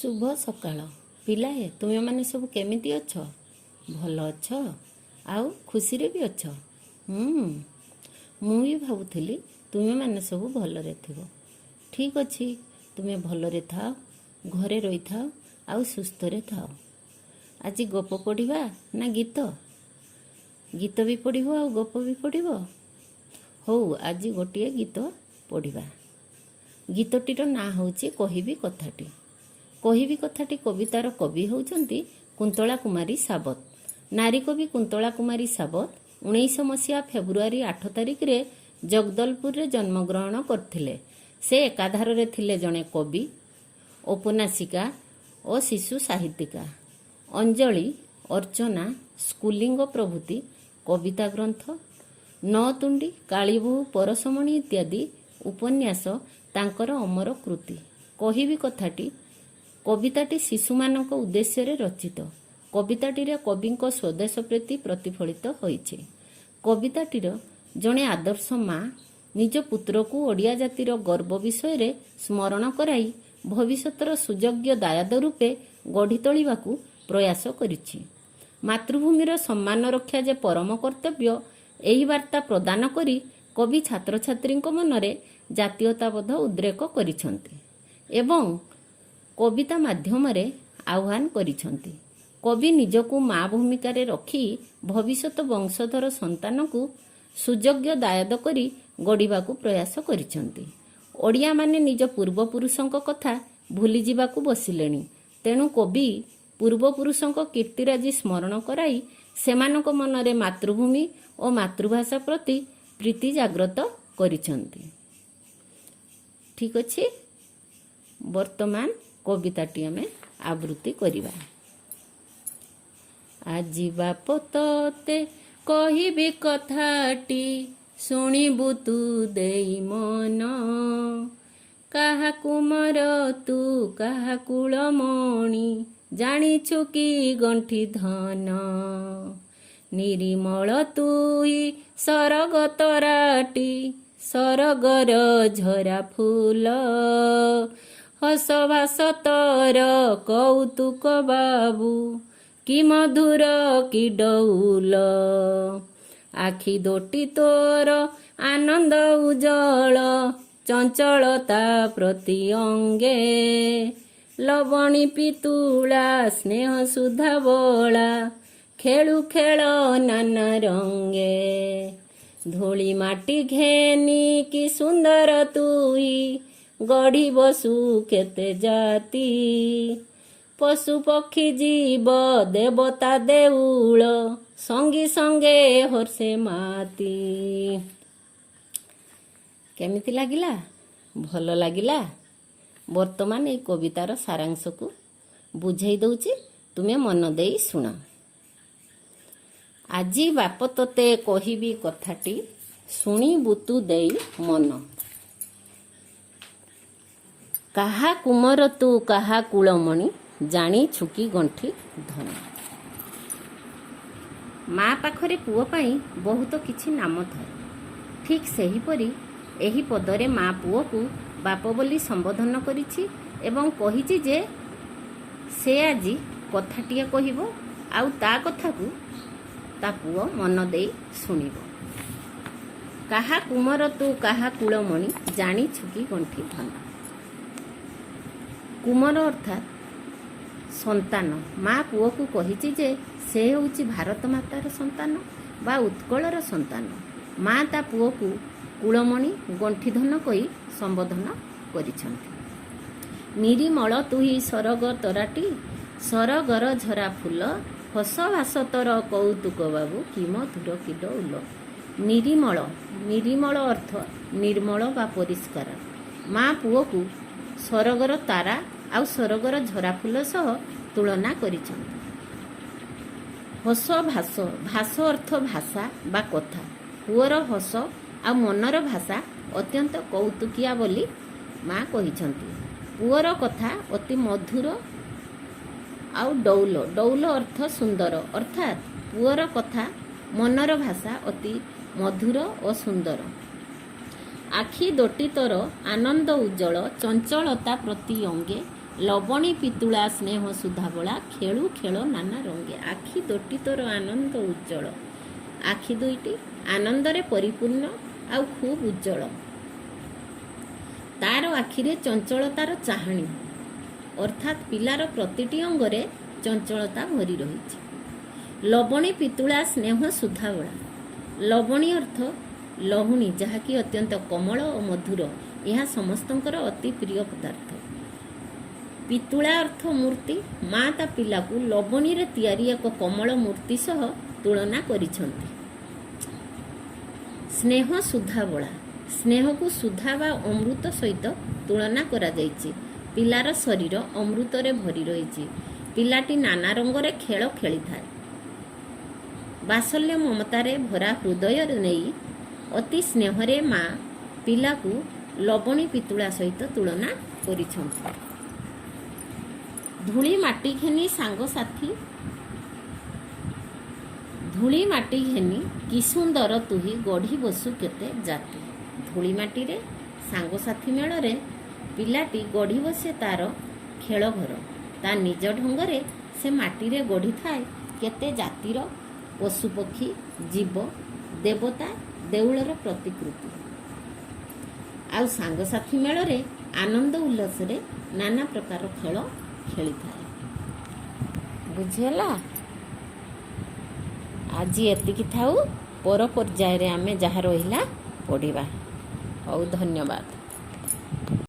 शुभ सकाळ पिलाए तुमे माने सब केमिति अछ भल अछ आउ खुशी रे भी अछ मु भी भाबुथली तुमे माने सब भलरे थिबो ठीक अछि तुमे भलरे थाओ घरे रही थाओ आउ सुस्थ रे थाओ। आज गप पढ़िबा ना गीत गीत भी पढ़िबो आउ गप भी पढ़िबो हौ आज गोटिए गीत पढ़िबा। गीतटीर ना होची कहिबी कथाटी कवितार कवि होउचंती कुंतला कुमारी साबत। नारी कवि कुंतला कुमारी साबत 1900 मसीहा फेब्रुआरी 8 तारिख रे जगदलपुर रे जन्मग्रहण करथिले। से एकाधार रे थिले जणे कवि औपन्यासिका और शिशु साहित्यिका। अंजलि अर्चना स्कुलिंग प्रभृति कविता ग्रंथ नौतुंडी कालीबोहू परसमणी इत्यादि उपन्यास तांकर अमर कृति। कहिबी कथाटी कविताटी शिशु मानक उद्देश्य रे रचित। कविताटी रे कविंक स्वदेश प्रति प्रतिफलित होइछे। कविताटीर जणे आदर्श माँ निज पुत्र को ओडिया जातिर गर्व विषय रे स्मरण कराई भविष्यतर सुयोग्य दायाद रूपे गढ़ी तोलिबाकू प्रयास करिछि। मातृभूमिर सम्मान रक्षा जे परम कर्तव्य एही वार्ता प्रदान करी कवि छात्र छात्रीଙ୍କ मनरे जातीयताबोध उद्रेक करिछन्ति एवं कविता माध्यम रे आह्वान करिछन्ति। कवि निजकू माँ भूमिका रे रखी भविष्यत वंशधर संतान को सुयोग्य दायाद करी गढ़िबाकू प्रयास करिछन्ति। ओडिया माने निज पूर्वपुरुषଙ୍କ कथा भूली जिबाकू बसिलेनी। तेणु कवि पूर्वपुरुषଙ୍କ कीर्तिराजी स्मरण कराई सेमानक मनरे मातृभूमि और मातृभाषा प्रति प्रीति जाग्रत करिछन्ति। ठीक अछि वर्तमान कविताटी आमे आवृत्ति करिबा। आजी बाप तोते कहिबी कथाटी शुणिबु तू देई मन काहा कुमर तू काहा कुलमणि जानिछु कि गंठी धन निरिमल तुई सरग तराटी सरगर झरा फूल हस भास तर कौतुक बाबू कि मधुर कि डौल आखि दोटी तोर आनंद उज्जवल चंचलता प्रति अंगे लवणी पितुला स्नेह सुधा बोला खेलु खेल नाना रंगे धूली माटी घेनी कि सुंदर तुई गढ़ी बसु केते जाति पशु पक्षी जीव देवता देउल संगी संगे हर्षे माती। केमिति लागिला भल लागिला। वर्तमान ए कवितार सारांश को बुझाई दउची तुमे मन देई सुना। आजी बाप तोते कहिबी कथाटी शुणी बुतु देई मन काहा कुमर तू काहा कुलमणि जानी छुकी गंठी धन। माँ पाखरे पुओ पाई बहुत किछि नाम थाए। ठीक सेही परी एही पदरे माँ पुओ को बाप बोली संबोधन करिछि एवं कहिछि जे से आजी कथाटिए कहिबो आउ ता कथा को ता पुओ मन देई सुनिबो। काहा कुमर तू काहा कुलमणि जानी छुकी गंठी धन। कुमर अर्थात संतान माँ पुओ को कहिछि जे से होउछि भारत मातार संतान बा उत्कलर संतान। माँ ता पुओ को कुलमणि गंठीधन कही संबोधन करिछन्ति। निरिमल तुही सरग तराटी सरगर झरा फूल हस भास तर कौतुक बाबू कि मधुर कि डौल। निरिमल निरिमल अर्थ निर्मल बा परिष्कार। माँ पुओ को सरगर तारा आउ सरगर झरा फूल सह तुलना करिछन्ति। हस भास भास अर्थ भाषा बा कथा। पुअर हस आ मनर भाषा अत्यंत कौतुकिया बोली माँ कहिछन्ति। पुअर कथा अति मधुर आउ डौल डौल अर्थ सुंदर अर्थात पुअर कथा मनर भाषा अति मधुर और सुंदर। आखि दोटी तोर आनंद उज्जवल चंचलता प्रति अंगे ଲବଣୀ ପିତୁଳା ସ୍ନେହ ସୁଧା ବଳା ଖେଳୁ ଖେଳ ନାନା ରଙ୍ଗେ। ଆଖି ଦୋଟି ତୋର ଆନନ୍ଦ ଉଜ୍ଜଳ। ଆଖି ଦୁଇଟି ଆନନ୍ଦରେ ପରିପୂର୍ଣ୍ଣ ଆଉ ଖୁବ୍ ଉଜ୍ଜଳ। ତାର ଆଖିରେ ଚଞ୍ଚଳତାର ଚାହାଣୀ, ଅର୍ଥାତ୍ ପିଲାର ପ୍ରତିଟି ଅଙ୍ଗରେ ଚଞ୍ଚଳତା ଭରି ରହିଛି। ଲବଣୀ ପିତୁଳା ସ୍ନେହ ସୁଧାବଳା। ଲବଣୀ ଅର୍ଥ ଲହୁଣୀ, ଯାହାକି ଅତ୍ୟନ୍ତ କୋମଳ ଓ ମଧୁର। ଏହା ସମସ୍ତଙ୍କର ଅତି ପ୍ରିୟ ପଦାର୍ଥ। ପିତୁଳା ଅର୍ଥ ମୂର୍ତ୍ତି। ମା ତା ପିଲାକୁ ଲବଣୀରେ ତିଆରି ଏକ କୋମଳ ମୂର୍ତ୍ତି ସହ ତୁଳନା କରିଛନ୍ତି। ସ୍ନେହ ସୁଧାବଳା। ସ୍ନେହକୁ ସୁଧା ବା ଅମୃତ ସହିତ ତୁଳନା କରାଯାଇଛି। ପିଲାର ଶରୀର ଅମୃତରେ ଭରି ରହିଛି। ପିଲାଟି ନାନା ରଙ୍ଗରେ ଖେଳ ଖେଳିଥାଏ। ବାତ୍ସଲ୍ୟ ମମତାରେ ଭରା ହୃଦୟରେ ନେଇ ଅତି ସ୍ନେହରେ ମା ପିଲାକୁ ଲବଣୀ ପିତୁଳା ସହିତ ତୁଳନା କରିଛନ୍ତି। ଧୂଳି ମାଟି ଘେନି ସାଙ୍ଗସାଥୀ। ଧୂଳି ମାଟି ଘେନି କି ସୁନ୍ଦର ତୁହି ଗଢ଼ି ବସୁ କେତେ ଜାତି। ଧୂଳି ମାଟିରେ ସାଙ୍ଗସାଥୀ ମେଳରେ ପିଲାଟି ଗଢ଼ି ବସେ ତାର ଖେଳ ଘର। ତା ନିଜ ଢଙ୍ଗରେ ସେ ମାଟିରେ ଗଢ଼ିଥାଏ କେତେ ଜାତିର ପଶୁପକ୍ଷୀ, ଜୀବ, ଦେବତା, ଦେଉଳର ପ୍ରତିକୃତି। ଆଉ ସାଙ୍ଗସାଥୀ ମେଳରେ ଆନନ୍ଦ ଉଲ୍ଲାସରେ ନାନା ପ୍ରକାର ଖେଳ ଖେଳିଥାଏ। ବୁଝିହେଲା? ଆଜି ଏତିକି ଥାଉ। ପର ପର୍ଯ୍ୟାୟରେ ଆମେ ଯାହା ରହିଲା ପଢ଼ିବା। ହଉ, ଧନ୍ୟବାଦ।